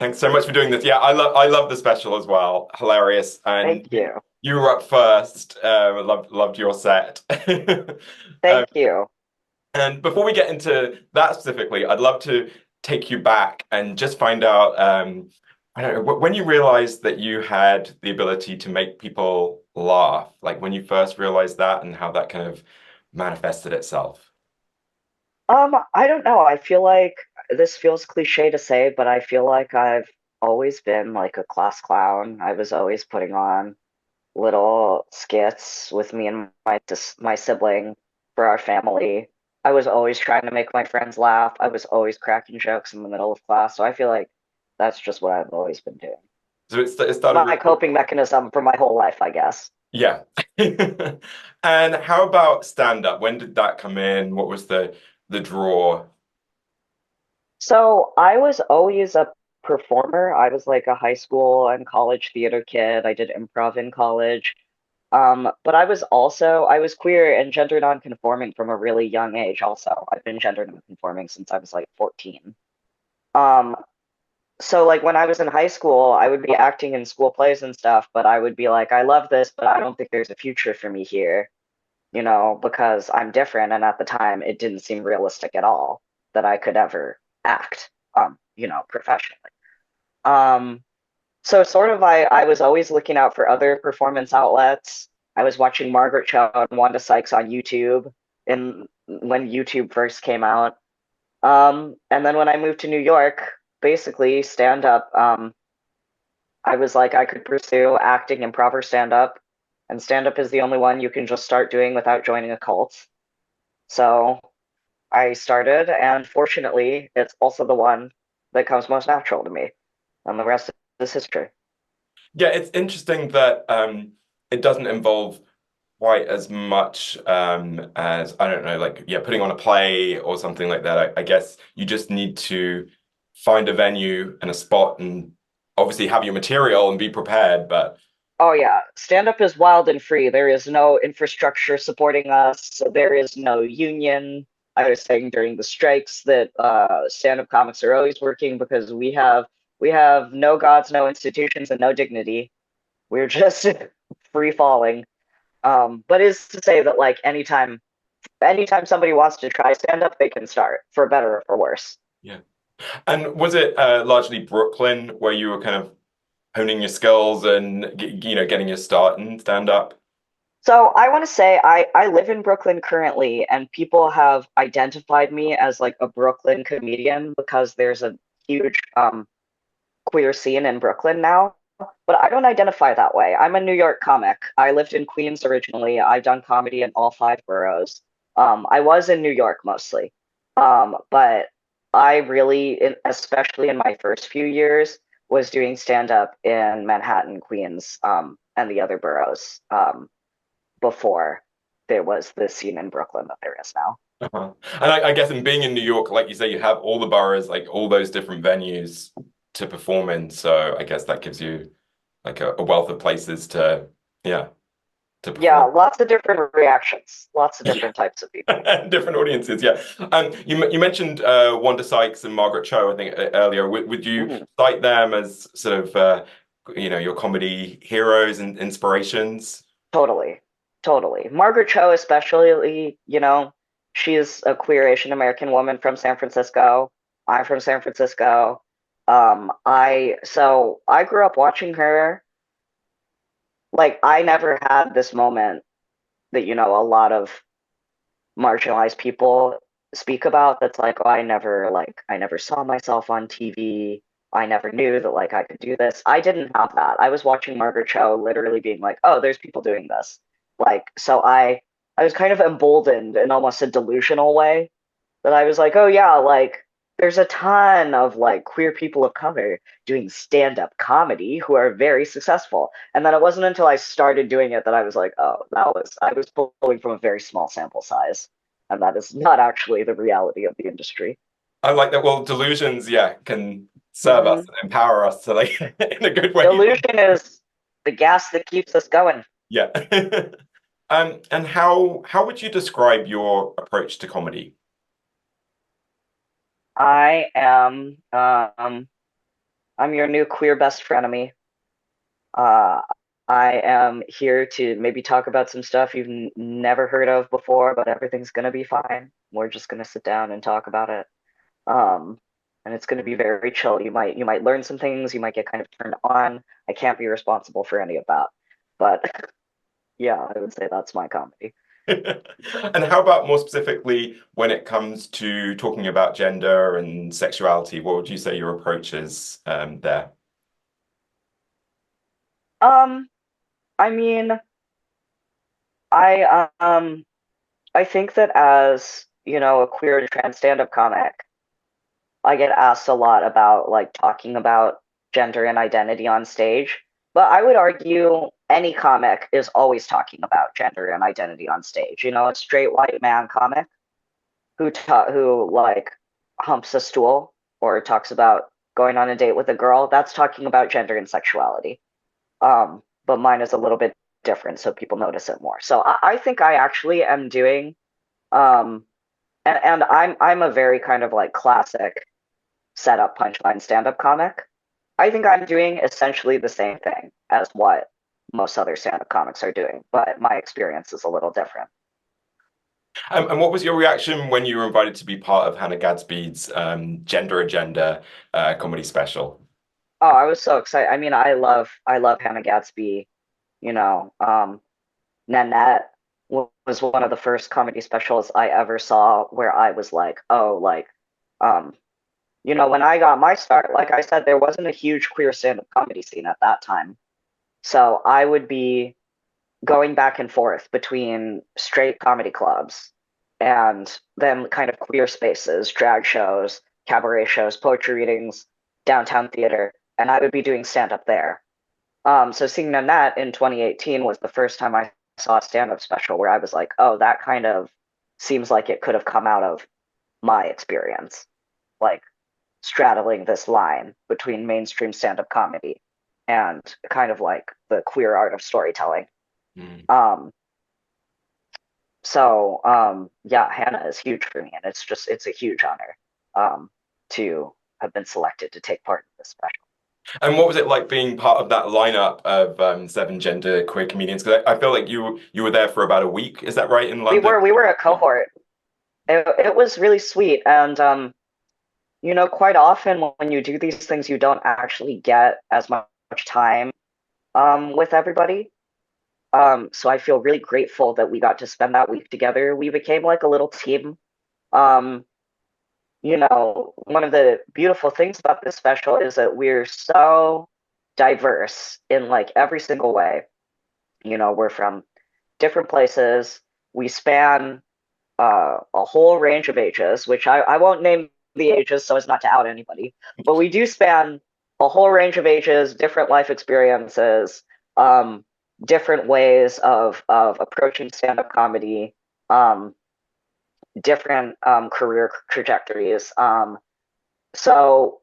Thanks so much for doing this. Yeah, I love the special as well. Hilarious. And Thank you. you were up first. Loved your set. Um, Thank you. and before we get into that specifically, I'd love to take you back and just find out, I don't know, when you realized that you had the ability to make people laugh, like when you first realized that and how that kind of manifested itself. I don't know. I feel like this feels cliche to say, but I feel like I've always been like a class clown. I was always putting on little skits with me and my sibling for our family. I was always trying to make my friends laugh. I was always cracking jokes in the middle of class. So I feel like that's just what I've always been doing. So it started My with, coping mechanism for my whole life, I guess. yeah. And how about stand up? When did that come in? What was the draw? So I was always a performer. I was like a high school and college theater kid. I did improv in college. But I was queer and gender nonconforming from a really young age also. I've been gender nonconforming since I was like 14. Um, so like when I was in high school, I would be acting in school plays and stuff, but I would be like, I love this, but I don't think there's a future for me here, because I'm different. And at the time, it didn't seem realistic at all that I could ever act, professionally. Um, so sort of I was always looking out for other performance outlets. I was watching Margaret Cho and Wanda Sykes on YouTube and when YouTube first came out. And then when I moved to New York, basically stand up, I was like I could pursue acting and proper stand up. And stand up is the only one you can just start doing without joining a cult. So I started, and fortunately, it's also the one that comes most natural to me. And the rest is history. Yeah, it's interesting that it doesn't involve quite as much as I don't know, like yeah, putting on a play or something like that. I guess you just need to find a venue and a spot and obviously have your material and be prepared. But Oh yeah, stand up is wild and free. There is no infrastructure supporting us. So there is no union. I was saying during the strikes that stand up comics are always working because we have no gods, no institutions, and no dignity. We're just free falling. But is to say that like anytime somebody wants to try stand up, they can start for better or for worse. yeah. And was it largely Brooklyn where you were kind of honing your skills and getting your start in stand up? So I want to say I live in Brooklyn currently, and people have identified me as like a Brooklyn comedian because there's a huge queer scene in Brooklyn now. But I don't identify that way. I'm a New York comic. I lived in Queens originally. I've done comedy in all five boroughs. I was in New York mostly, but I really, especially in my first few years, was doing stand up in Manhattan, Queens, and the other boroughs. Before there was the scene in Brooklyn that there is now. Uh-huh. And I guess in being in New York, like you say, you have all the boroughs, like all those different venues to perform in. So I guess that gives you like a wealth of places to, yeah, to Yeah, perform. lots of different reactions, lots of Yeah, different types of people. different audiences. Yeah. You mentioned Wanda Sykes and Margaret Cho, I think earlier. Would you Mhm. cite them as sort of your comedy heroes and inspirations? Totally, totally. Margaret Cho, especially, she's a queer Asian American woman from San Francisco. I'm from San Francisco. I grew up watching her. Like, I never had this moment that, a lot of marginalized people speak about that's like, oh, I never saw myself on TV. I never knew that like I could do this. I didn't have that. I was watching Margaret Cho literally being like, oh, there's people doing this. Like, so I was kind of emboldened in almost a delusional way that I was like, oh yeah, like there's a ton of like queer people of color doing stand-up comedy who are very successful. And then it wasn't until I started doing it that I was like, oh, I was pulling from a very small sample size. And that is not actually the reality of the industry. I like that. Well, delusions, yeah, can serve us Hmm. and empower us to like in a good way. Delusion is the gas that keeps us going. Yeah. And how would you describe your approach to comedy? I am I'm your new queer best frenemy. Uh, I am here to maybe talk about some stuff you've never heard of before, but everything's gonna be fine. We're just gonna sit down and talk about it. Um, and it's gonna be very chill. You might learn some things, you might get kind of turned on. I can't be responsible for any of that. But yeah, I would say that's my comedy. And how about more specifically when it comes to talking about gender and sexuality? What would you say your approach is there? Um, I mean, I think that as, a queer and trans stand-up comic, I get asked a lot about like talking about gender and identity on stage. But I would argue any comic is always talking about gender and identity on stage. A straight white man comic who like humps a stool or talks about going on a date with a girl, that's talking about gender and sexuality. But mine is a little bit different, so people notice it more. So I think I actually am doing um and I'm a very kind of like classic setup punchline stand-up comic. I think I'm doing essentially the same thing as what most other stand-up comics are doing, but my experience is a little different. And what was your reaction when you were invited to be part of Hannah Gadsby's Gender Agenda comedy special? Oh, I was so excited. I mean, I love Hannah Gadsby. You know, Nanette was one of the first comedy specials I ever saw where I was like, oh, like, um, when I got my start, like I said, there wasn't a huge queer stand-up comedy scene at that time. So I would be going back and forth between straight comedy clubs and then kind of queer spaces, drag shows, cabaret shows, poetry readings, downtown theater, and I would be doing stand up there. So seeing Nanette in 2018 was the first time I saw a stand up special where I was like, oh, that kind of seems like it could have come out of my experience, like straddling this line between mainstream stand up comedy and kind of like the queer art of storytelling. Mm. Um, yeah, Hannah is huge for me, and it's a huge honor to have been selected to take part in this special. And what was it like being part of that lineup of seven gender queer comedians? Because I feel like you were there for about a week. Is that right in We London? were we were a Yeah. cohort. It was really sweet, and quite often when you do these things, you don't actually get as much time with everybody. So I feel really grateful that we got to spend that week together. We became like a little team. Um, one of the beautiful things about this special is that we're so diverse in like every single way. We're from different places. We span a whole range of ages, which I won't name the ages so as not to out anybody, but we do span a whole range of ages, different life experiences, um, different ways of approaching stand-up comedy, um, different career trajectories. So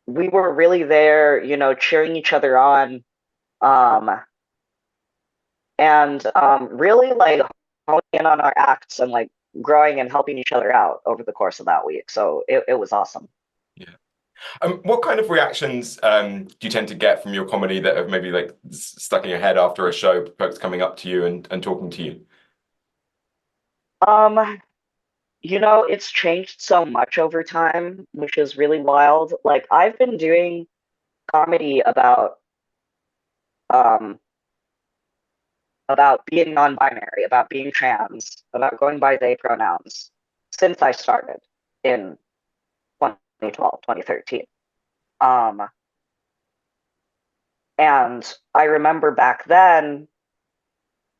we were really there, cheering each other on, um, and really like honing in on our acts and like growing and helping each other out over the course of that week. So it was awesome. Yeah. What kind of reactions do you tend to get from your comedy that have maybe like stuck in your head after a show, folks coming up to you and talking to you? Um, it's changed so much over time, which is really wild. Like I've been doing comedy um about being non-binary, about being trans, about going by they pronouns since I started in 2012, 2013. Um, and I remember back then,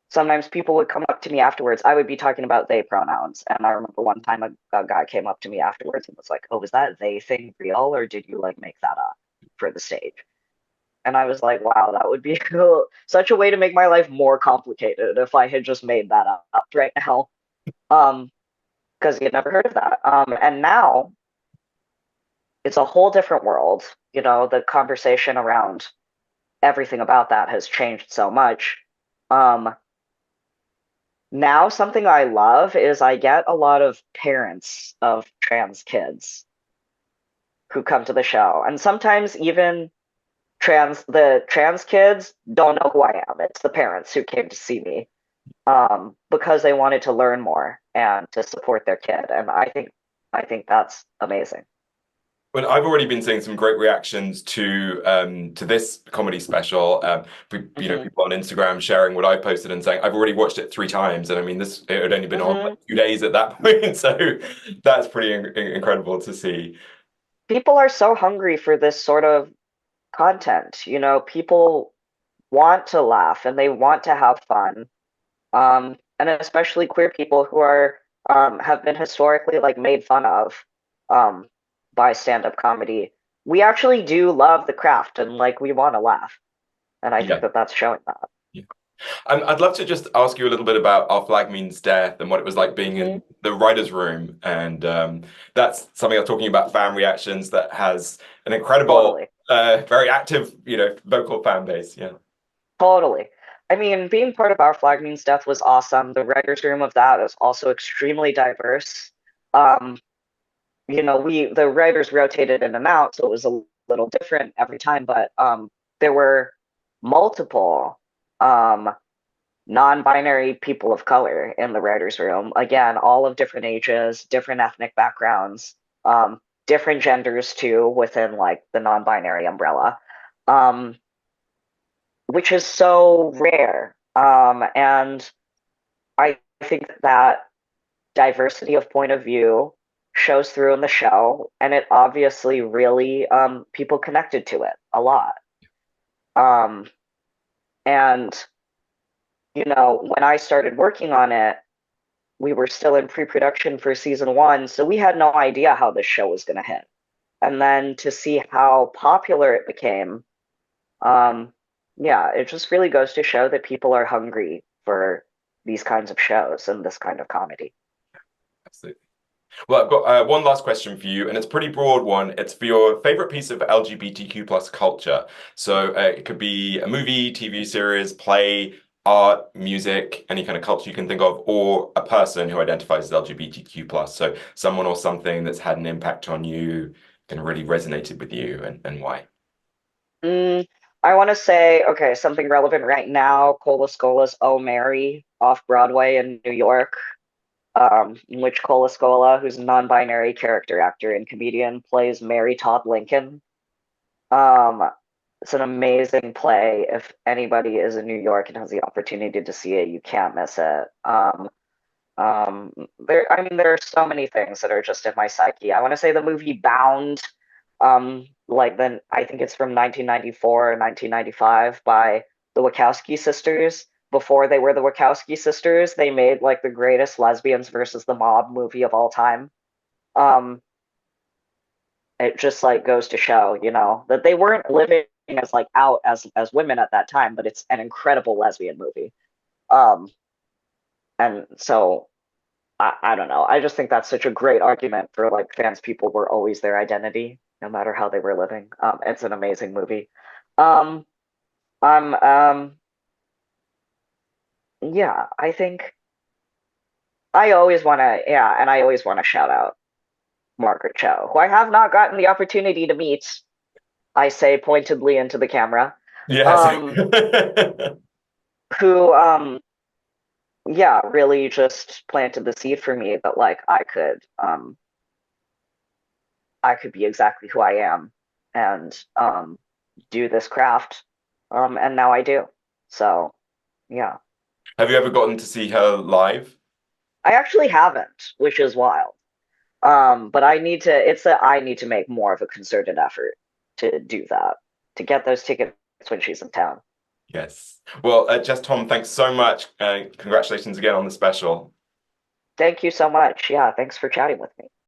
sometimes people would come up to me afterwards. I would be talking about they pronouns. And I remember one time a guy came up to me afterwards and was like, oh, was that they thing real or did you like make that up for the stage? And I was like, wow, that would be such a way to make my life more complicated if I had just made that up right now. Because he had never heard of that. And now it's a whole different world. The conversation around everything about that has changed so much. Um, Now something I love is I get a lot of parents of trans kids who come to the show. And sometimes even the trans kids don't know who I am. It's the parents who came to see me because they wanted to learn more and to support their kid. And I think that's amazing. Well, I've already been seeing some great reactions to this comedy special. Hmm. People on Instagram sharing what I posted and saying I've already watched it 3 times, and I mean this it had only been on like Hmm. 2 days at that point, so that's pretty incredible to see. People are so hungry for this sort of content. People want to laugh and they want to have fun. And especially queer people who are have been historically like made fun of um, by stand-up comedy. We actually do love the craft and like we want to laugh, and I think Yeah. that that's showing that. Yeah. I'd love to just ask you a little bit about Our Flag Means Death and what it was like being Hmm. in the writer's room. And that's something I was talking about fan reactions that has an incredible, Totally, very active, vocal fan base. Yeah. totally. I mean, being part of Our Flag Means Death was awesome. The writers' room of that is also extremely diverse. Um, we the writers rotated in and out, so it was a little different every time, but there were multiple um, non-binary people of color in the writers' room. Again, all of different ages, different ethnic backgrounds, different genders too within like the non-binary umbrella, um, which is so rare. And I think that diversity of point of view shows through in the show, and it obviously really people connected to it a lot. Um, and when I started working on it, we were still in pre-production for season one, so we had no idea how this show was going to hit. And then to see how popular it became, um, yeah, it just really goes to show that people are hungry for these kinds of shows and this kind of comedy. Absolutely. Well, I've got one last question for you, and it's a pretty broad one. It's for your favorite piece of LGBTQ plus culture. So it could be a movie, TV series, play, art, music, any kind of culture you can think of, or a person who identifies as LGBTQ plus. So someone or something that's had an impact on you and really resonated with you, and why. Mm, I want to say, okay, something relevant right now. Cola Scola's Oh Mary off Broadway in New York, in which Cola Scola, who's a non-binary character actor and comedian, plays Mary Todd Lincoln. Um, it's an amazing play. If anybody is in New York and has the opportunity to see it, you can't miss it. I mean, there are so many things that are just in my psyche. I want to say the movie Bound, like then I think it's from 1994 or 1995 by the Wachowski sisters. Before they were the Wachowski sisters, they made like the greatest lesbians versus the mob movie of all time. Um, it just like goes to show, that they weren't living as like out as women at that time, but it's an incredible lesbian movie. Um, and so I don't know. I just think that's such a great argument for like trans people were always their identity, no matter how they were living. It's an amazing movie. Um, I'm yeah, I think I always want to shout out Margaret Cho, who I have not gotten the opportunity to meet. I say pointedly into the camera. Yes. Um, who yeah, really just planted the seed for me that like I could be exactly who I am and do this craft. And now I do. So, yeah. Have you ever gotten to see her live? I actually haven't, which is wild. But I need to make more of a concerted effort to do that, to get those tickets when she's in town. Yes. Well, Jes Tom, thanks so much. Congratulations again on the special. Thank you so much. Yeah, thanks for chatting with me.